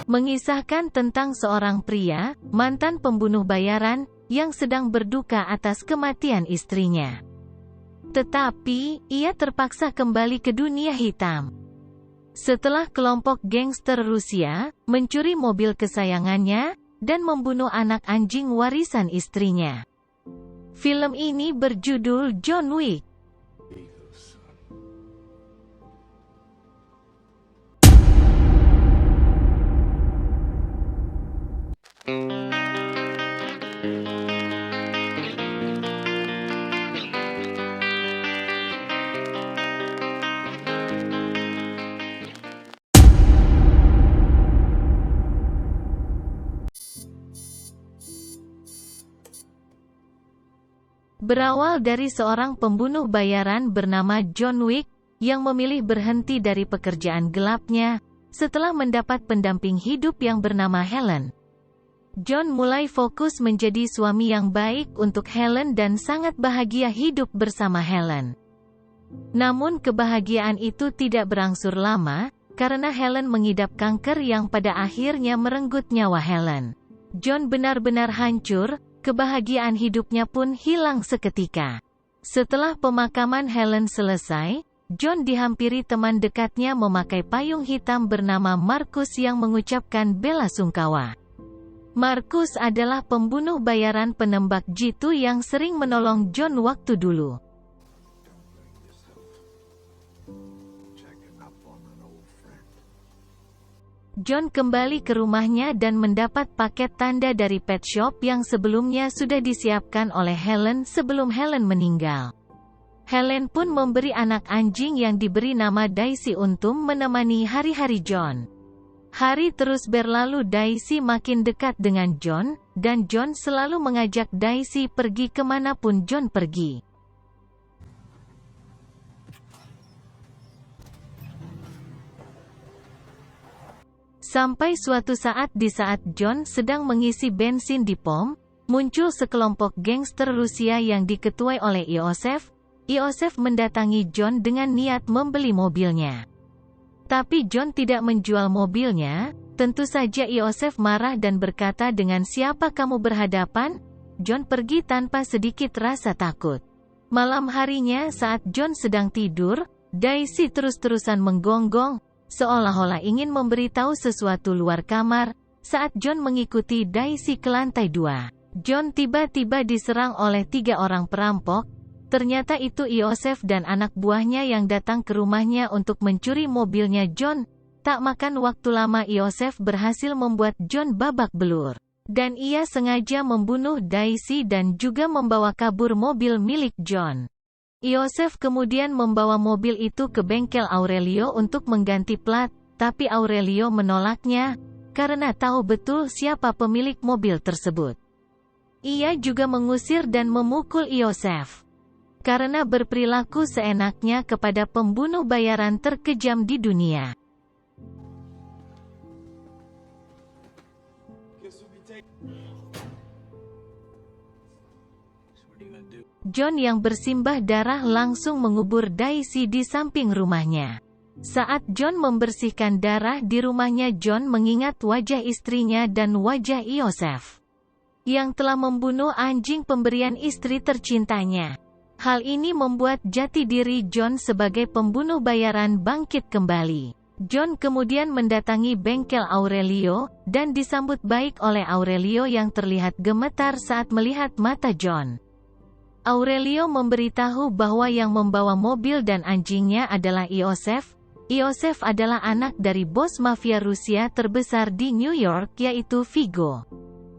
mengisahkan tentang seorang pria, mantan pembunuh bayaran, yang sedang berduka atas kematian istrinya. Tetapi, ia terpaksa kembali ke dunia hitam. Setelah kelompok gangster Rusia, mencuri mobil kesayangannya, dan membunuh anak anjing warisan istrinya. Film ini berjudul John Wick. Berawal dari seorang pembunuh bayaran bernama John Wick, yang memilih berhenti dari pekerjaan gelapnya, setelah mendapat pendamping hidup yang bernama Helen. John mulai fokus menjadi suami yang baik untuk Helen dan sangat bahagia hidup bersama Helen. Namun kebahagiaan itu tidak berangsur lama, karena Helen mengidap kanker yang pada akhirnya merenggut nyawa Helen. John benar-benar hancur, kebahagiaan hidupnya pun hilang seketika. Setelah pemakaman Helen selesai, John dihampiri teman dekatnya memakai payung hitam bernama Marcus yang mengucapkan bela sungkawa. Marcus adalah pembunuh bayaran penembak jitu yang sering menolong John waktu dulu. John kembali ke rumahnya dan mendapat paket tanda dari pet shop yang sebelumnya sudah disiapkan oleh Helen sebelum Helen meninggal. Helen pun memberi anak anjing yang diberi nama Daisy untuk menemani hari-hari John. Hari terus berlalu, Daisy makin dekat dengan John, dan John selalu mengajak Daisy pergi kemanapun John pergi. Sampai suatu saat di saat John sedang mengisi bensin di pom, muncul sekelompok gangster Rusia yang diketuai oleh Iosef. Iosef mendatangi John dengan niat membeli mobilnya. Tapi John tidak menjual mobilnya. Tentu saja Iosef marah dan berkata, "Dengan siapa kamu berhadapan?" John pergi tanpa sedikit rasa takut. Malam harinya saat John sedang tidur, Daisy terus-terusan menggonggong, seolah-olah ingin memberitahu sesuatu luar kamar. Saat John mengikuti Daisy ke lantai 2, John tiba-tiba diserang oleh 3 orang perampok. Ternyata itu Iosef dan anak buahnya yang datang ke rumahnya untuk mencuri mobilnya John. Tak makan waktu lama Iosef berhasil membuat John babak belur. Dan ia sengaja membunuh Daisy dan juga membawa kabur mobil milik John. Iosef kemudian membawa mobil itu ke bengkel Aurelio untuk mengganti plat, tapi Aurelio menolaknya, karena tahu betul siapa pemilik mobil tersebut. Ia juga mengusir dan memukul Iosef karena berperilaku seenaknya kepada pembunuh bayaran terkejam di dunia. John yang bersimbah darah langsung mengubur Daisy di samping rumahnya. Saat John membersihkan darah di rumahnya, John mengingat wajah istrinya dan wajah Iosef yang telah membunuh anjing pemberian istri tercintanya. Hal ini membuat jati diri John sebagai pembunuh bayaran bangkit kembali. John kemudian mendatangi bengkel Aurelio, dan disambut baik oleh Aurelio yang terlihat gemetar saat melihat mata John. Aurelio memberitahu bahwa yang membawa mobil dan anjingnya adalah Iosef. Iosef adalah anak dari bos mafia Rusia terbesar di New York, yaitu Vigo.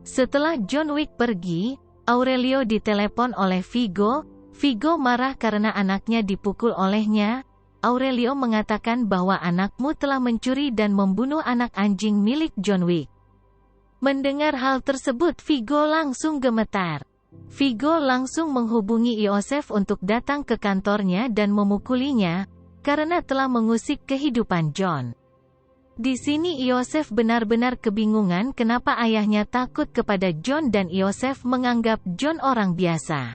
Setelah John Wick pergi, Aurelio ditelepon oleh Vigo. Vigo marah karena anaknya dipukul olehnya. Aurelio mengatakan bahwa anakmu telah mencuri dan membunuh anak anjing milik John Wick. Mendengar hal tersebut, Vigo langsung gemetar. Vigo langsung menghubungi Iosef untuk datang ke kantornya dan memukulinya, karena telah mengusik kehidupan John. Di sini Iosef benar-benar kebingungan kenapa ayahnya takut kepada John dan Iosef menganggap John orang biasa.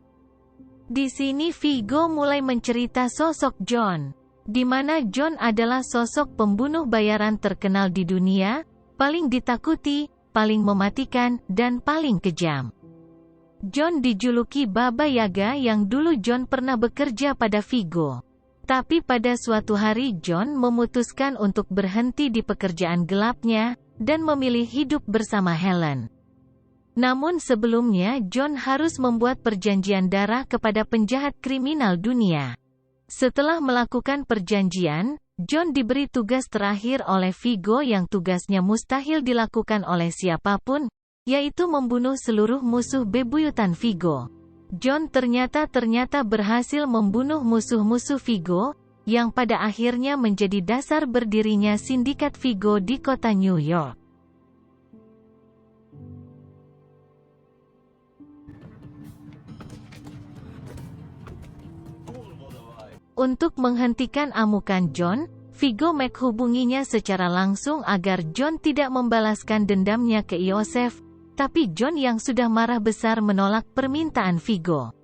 Di sini Vigo mulai mencerita sosok John, di mana John adalah sosok pembunuh bayaran terkenal di dunia, paling ditakuti, paling mematikan, dan paling kejam. John dijuluki Baba Yaga yang dulu John pernah bekerja pada Vigo. Tapi pada suatu hari John memutuskan untuk berhenti di pekerjaan gelapnya, dan memilih hidup bersama Helen. Namun sebelumnya John harus membuat perjanjian darah kepada penjahat kriminal dunia. Setelah melakukan perjanjian, John diberi tugas terakhir oleh Vigo yang tugasnya mustahil dilakukan oleh siapapun, yaitu membunuh seluruh musuh bebuyutan Vigo. John ternyata berhasil membunuh musuh-musuh Vigo, yang pada akhirnya menjadi dasar berdirinya sindikat Vigo di kota New York. Untuk menghentikan amukan John, Vigo menghubunginya secara langsung agar John tidak membalaskan dendamnya ke Iosef, tapi John yang sudah marah besar menolak permintaan Vigo.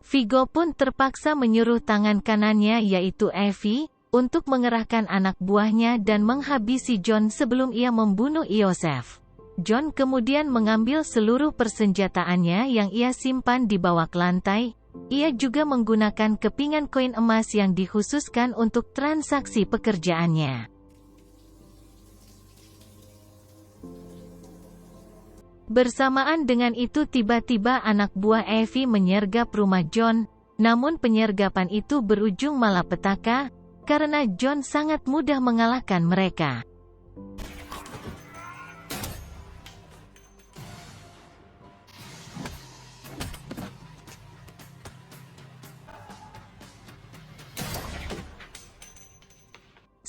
Vigo pun terpaksa menyuruh tangan kanannya yaitu Evie, untuk mengerahkan anak buahnya dan menghabisi John sebelum ia membunuh Iosef. John kemudian mengambil seluruh persenjataannya yang ia simpan di bawah lantai. Ia juga menggunakan kepingan koin emas yang dikhususkan untuk transaksi pekerjaannya. Bersamaan dengan itu tiba-tiba anak buah Evie menyergap rumah John, namun penyergapan itu berujung malapetaka, karena John sangat mudah mengalahkan mereka.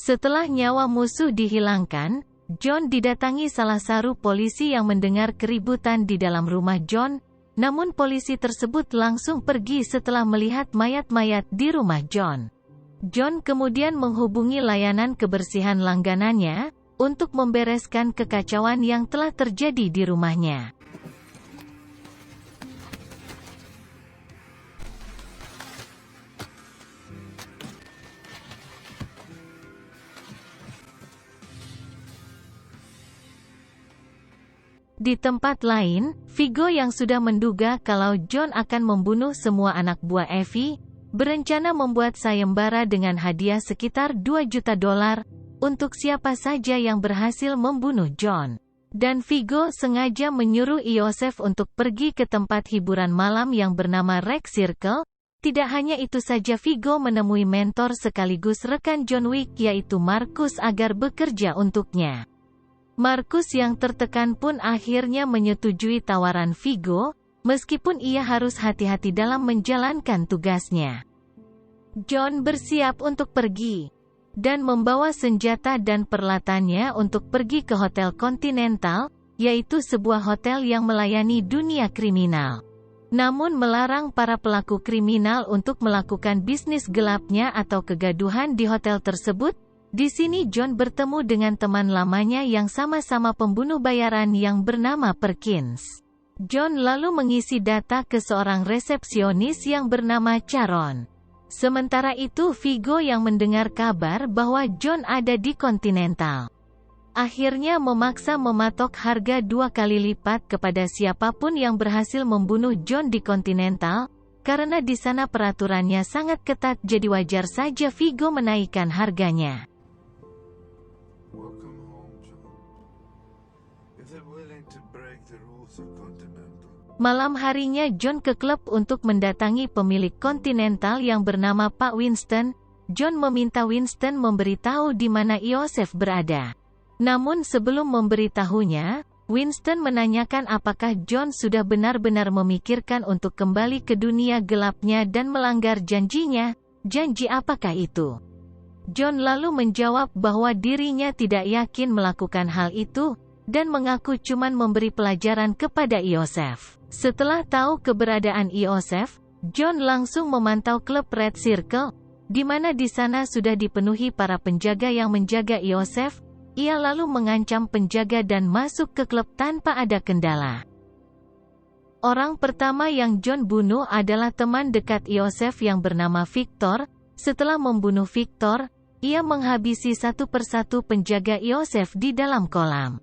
Setelah nyawa musuh dihilangkan, John didatangi salah satu polisi yang mendengar keributan di dalam rumah John, namun polisi tersebut langsung pergi setelah melihat mayat-mayat di rumah John. John kemudian menghubungi layanan kebersihan langganannya, untuk membereskan kekacauan yang telah terjadi di rumahnya. Di tempat lain, Vigo yang sudah menduga kalau John akan membunuh semua anak buah Evie, berencana membuat sayembara dengan hadiah sekitar $2 juta untuk siapa saja yang berhasil membunuh John. Dan Vigo sengaja menyuruh Iosef untuk pergi ke tempat hiburan malam yang bernama Rex Circle. Tidak hanya itu saja, Vigo menemui mentor sekaligus rekan John Wick yaitu Marcus agar bekerja untuknya. Marcus yang tertekan pun akhirnya menyetujui tawaran Vigo, meskipun ia harus hati-hati dalam menjalankan tugasnya. John bersiap untuk pergi, dan membawa senjata dan peralatannya untuk pergi ke Hotel Continental, yaitu sebuah hotel yang melayani dunia kriminal. Namun melarang para pelaku kriminal untuk melakukan bisnis gelapnya atau kegaduhan di hotel tersebut. Di sini John bertemu dengan teman lamanya yang sama-sama pembunuh bayaran yang bernama Perkins. John lalu mengisi data ke seorang resepsionis yang bernama Charon. Sementara itu Vigo yang mendengar kabar bahwa John ada di Continental, akhirnya memaksa mematok harga 2 kali lipat kepada siapapun yang berhasil membunuh John di Continental, karena di sana peraturannya sangat ketat jadi wajar saja Vigo menaikkan harganya. Malam harinya John ke klub untuk mendatangi pemilik Continental yang bernama Pak Winston. John meminta Winston memberitahu di mana Iosef berada. Namun sebelum memberitahunya, Winston menanyakan apakah John sudah benar-benar memikirkan untuk kembali ke dunia gelapnya dan melanggar janjinya. Janji apakah itu? John lalu menjawab bahwa dirinya tidak yakin melakukan hal itu, dan mengaku cuman memberi pelajaran kepada Iosef. Setelah tahu keberadaan Iosef, John langsung memantau klub Red Circle, di mana di sana sudah dipenuhi para penjaga yang menjaga Iosef. Ia lalu mengancam penjaga dan masuk ke klub tanpa ada kendala. Orang pertama yang John bunuh adalah teman dekat Iosef yang bernama Victor. Setelah membunuh Victor, ia menghabisi satu persatu penjaga Iosef di dalam kolam.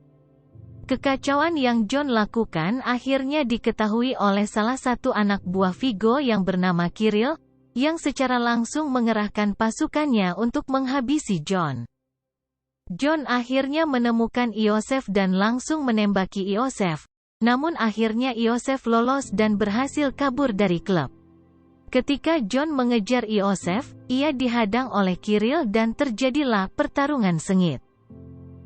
Kekacauan yang John lakukan akhirnya diketahui oleh salah satu anak buah Vigo yang bernama Kirill, yang secara langsung mengerahkan pasukannya untuk menghabisi John. John akhirnya menemukan Iosef dan langsung menembaki Iosef, namun akhirnya Iosef lolos dan berhasil kabur dari klub. Ketika John mengejar Iosef, ia dihadang oleh Kirill dan terjadilah pertarungan sengit.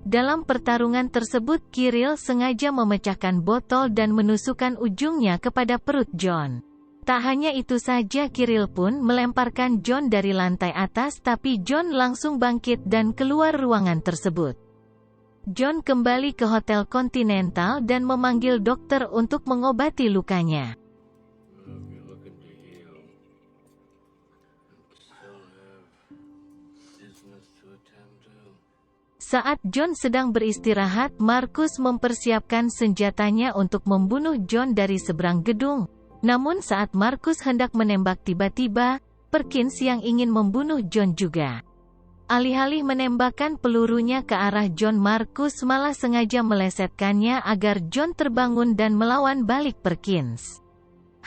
Dalam pertarungan tersebut Kirill sengaja memecahkan botol dan menusukkan ujungnya kepada perut John. Tak hanya itu saja, Kirill pun melemparkan John dari lantai atas, tapi John langsung bangkit dan keluar ruangan tersebut. John kembali ke Hotel Continental dan memanggil dokter untuk mengobati lukanya. Saat John sedang beristirahat, Marcus mempersiapkan senjatanya untuk membunuh John dari seberang gedung. Namun saat Marcus hendak menembak, tiba-tiba Perkins yang ingin membunuh John juga. Alih-alih menembakkan pelurunya ke arah John, Marcus malah sengaja melesetkannya agar John terbangun dan melawan balik Perkins.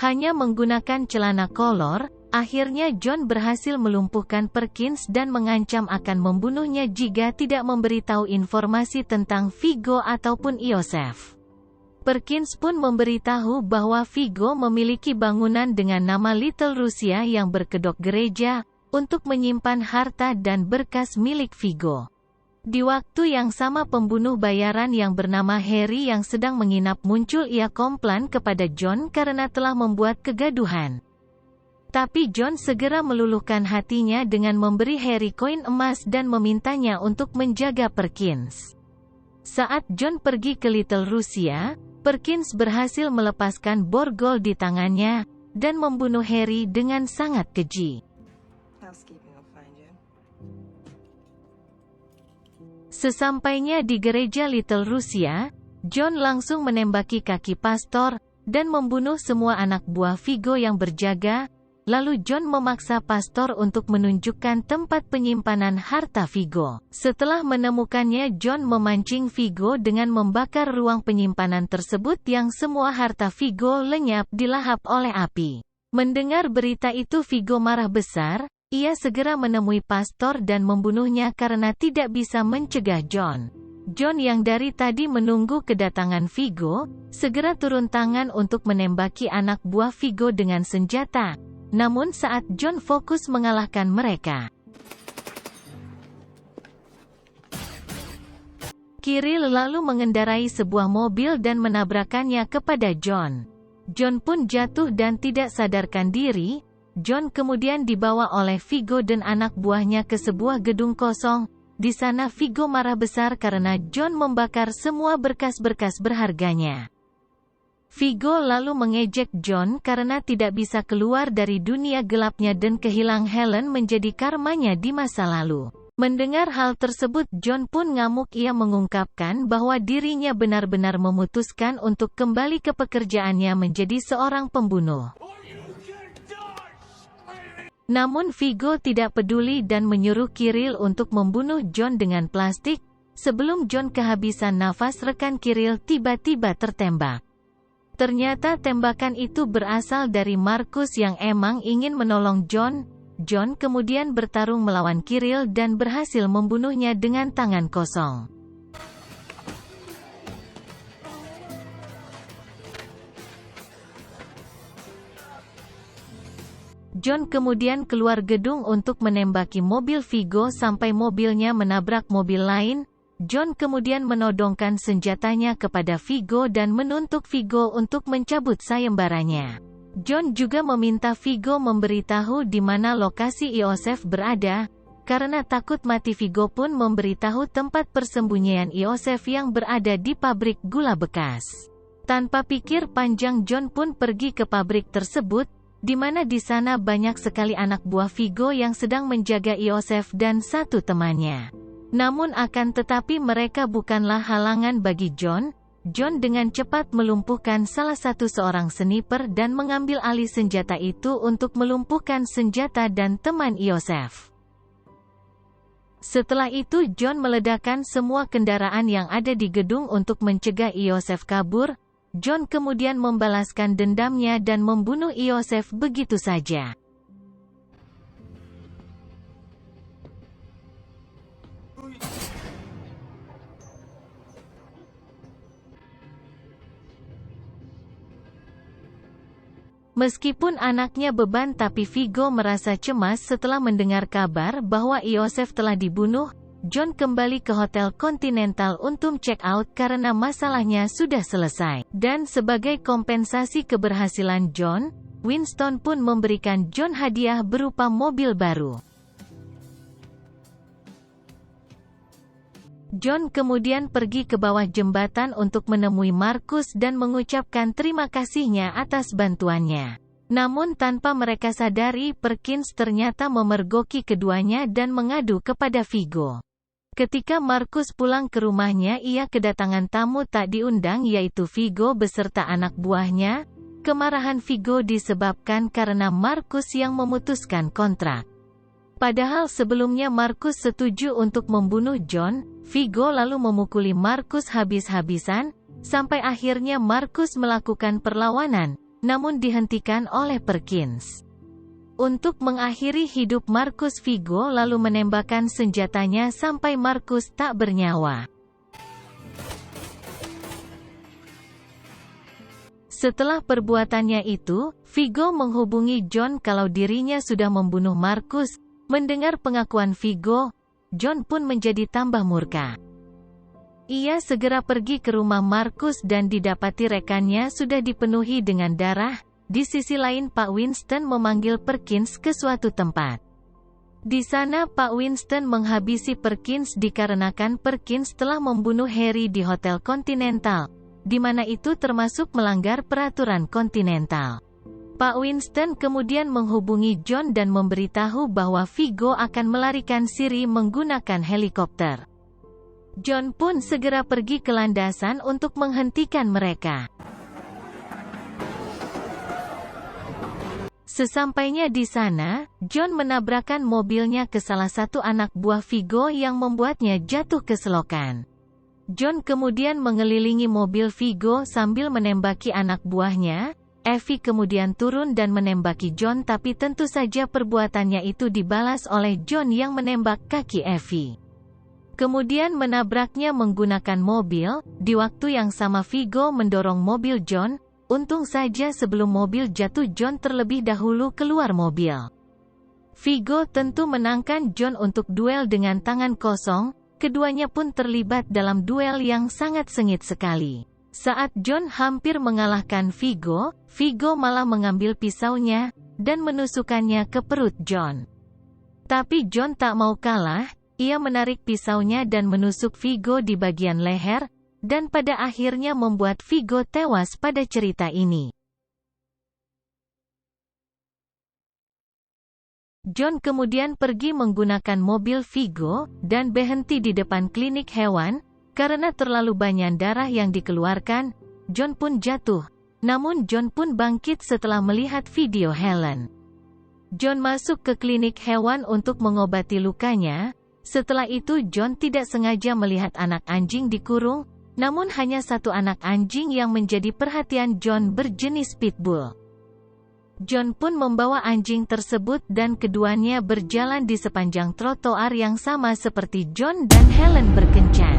Hanya menggunakan celana kolor, akhirnya John berhasil melumpuhkan Perkins dan mengancam akan membunuhnya jika tidak memberitahu informasi tentang Vigo ataupun Iosef. Perkins pun memberitahu bahwa Vigo memiliki bangunan dengan nama Little Russia yang berkedok gereja, untuk menyimpan harta dan berkas milik Vigo. Di waktu yang sama, pembunuh bayaran yang bernama Harry yang sedang menginap muncul. Ia komplain kepada John karena telah membuat kegaduhan. Tapi John segera meluluhkan hatinya dengan memberi Harry koin emas dan memintanya untuk menjaga Perkins. Saat John pergi ke Little Russia, Perkins berhasil melepaskan borgol di tangannya, dan membunuh Harry dengan sangat keji. Sesampainya di gereja Little Russia, John langsung menembaki kaki pastor, dan membunuh semua anak buah Vigo yang berjaga. Lalu John memaksa pastor untuk menunjukkan tempat penyimpanan harta Vigo. Setelah menemukannya, John memancing Vigo dengan membakar ruang penyimpanan tersebut yang semua harta Vigo lenyap dilahap oleh api. Mendengar berita itu, Vigo marah besar. Ia segera menemui pastor dan membunuhnya karena tidak bisa mencegah John. John yang dari tadi menunggu kedatangan Vigo, segera turun tangan untuk menembaki anak buah Vigo dengan senjata. Namun saat John fokus mengalahkan mereka, Kirill lalu mengendarai sebuah mobil dan menabrakannya kepada John. John pun jatuh dan tidak sadarkan diri. John kemudian dibawa oleh Vigo dan anak buahnya ke sebuah gedung kosong. Di sana Vigo marah besar karena John membakar semua berkas-berkas berharganya. Vigo lalu mengejek John karena tidak bisa keluar dari dunia gelapnya dan kehilangan Helen menjadi karmanya di masa lalu. Mendengar hal tersebut, John pun ngamuk. Ia mengungkapkan bahwa dirinya benar-benar memutuskan untuk kembali ke pekerjaannya menjadi seorang pembunuh. Namun Vigo tidak peduli dan menyuruh Kirill untuk membunuh John dengan plastik. Sebelum John kehabisan nafas, rekan Kirill tiba-tiba tertembak. Ternyata tembakan itu berasal dari Marcus yang emang ingin menolong John. John kemudian bertarung melawan Kirill dan berhasil membunuhnya dengan tangan kosong. John kemudian keluar gedung untuk menembaki mobil Vigo sampai mobilnya menabrak mobil lain. John kemudian menodongkan senjatanya kepada Vigo dan menuntut Vigo untuk mencabut sayembaranya. John juga meminta Vigo memberitahu di mana lokasi Iosef berada, karena takut mati. Vigo pun memberitahu tempat persembunyian Iosef yang berada di pabrik gula bekas. Tanpa pikir panjang, John pun pergi ke pabrik tersebut, di mana di sana banyak sekali anak buah Vigo yang sedang menjaga Iosef dan satu temannya. Namun akan tetapi mereka bukanlah halangan bagi John. John dengan cepat melumpuhkan salah satu seorang sniper dan mengambil alih senjata itu untuk melumpuhkan senjata dan teman Iosef. Setelah itu John meledakkan semua kendaraan yang ada di gedung untuk mencegah Iosef kabur. John kemudian membalaskan dendamnya dan membunuh Iosef begitu saja. Meskipun anaknya beban, tapi Viggo merasa cemas setelah mendengar kabar bahwa Iosef telah dibunuh. John kembali ke Hotel Continental untuk check out karena masalahnya sudah selesai. Dan sebagai kompensasi keberhasilan John, Winston pun memberikan John hadiah berupa mobil baru. John kemudian pergi ke bawah jembatan untuk menemui Marcus dan mengucapkan terima kasihnya atas bantuannya. Namun tanpa mereka sadari, Perkins ternyata memergoki keduanya dan mengadu kepada Viggo. Ketika Marcus pulang ke rumahnya, ia kedatangan tamu tak diundang, yaitu Viggo beserta anak buahnya. Kemarahan Viggo disebabkan karena Marcus yang memutuskan kontrak. Padahal sebelumnya Marcus setuju untuk membunuh John. Viggo lalu memukuli Marcus habis-habisan, sampai akhirnya Marcus melakukan perlawanan, namun dihentikan oleh Perkins. Untuk mengakhiri hidup Marcus, Viggo lalu menembakkan senjatanya sampai Marcus tak bernyawa. Setelah perbuatannya itu, Viggo menghubungi John kalau dirinya sudah membunuh Marcus. Mendengar pengakuan Viggo, John pun menjadi tambah murka. Ia segera pergi ke rumah Marcus dan didapati rekannya sudah dipenuhi dengan darah. Di sisi lain, Pak Winston memanggil Perkins ke suatu tempat. Di sana Pak Winston menghabisi Perkins dikarenakan Perkins telah membunuh Harry di Hotel Continental, di mana itu termasuk melanggar peraturan Continental. Pak Winston kemudian menghubungi John dan memberitahu bahwa Viggo akan melarikan Siri menggunakan helikopter. John pun segera pergi ke landasan untuk menghentikan mereka. Sesampainya di sana, John menabrakkan mobilnya ke salah satu anak buah Viggo yang membuatnya jatuh ke selokan. John kemudian mengelilingi mobil Viggo sambil menembaki anak buahnya. Effie kemudian turun dan menembaki John, tapi tentu saja perbuatannya itu dibalas oleh John yang menembak kaki Effie. Kemudian menabraknya menggunakan mobil. Di waktu yang sama Viggo mendorong mobil John. Untung saja sebelum mobil jatuh, John terlebih dahulu keluar mobil. Viggo tentu menangkan John untuk duel dengan tangan kosong. Keduanya pun terlibat dalam duel yang sangat sengit sekali. Saat John hampir mengalahkan Viggo, Viggo malah mengambil pisaunya dan menusukkannya ke perut John. Tapi John tak mau kalah, ia menarik pisaunya dan menusuk Viggo di bagian leher, dan pada akhirnya membuat Viggo tewas pada cerita ini. John kemudian pergi menggunakan mobil Viggo dan berhenti di depan klinik hewan. Karena terlalu banyak darah yang dikeluarkan, John pun jatuh. Namun John pun bangkit setelah melihat video Helen. John masuk ke klinik hewan untuk mengobati lukanya. Setelah itu John tidak sengaja melihat anak anjing dikurung, namun hanya satu anak anjing yang menjadi perhatian John berjenis pitbull. John pun membawa anjing tersebut dan keduanya berjalan di sepanjang trotoar yang sama seperti John dan Helen berkencan.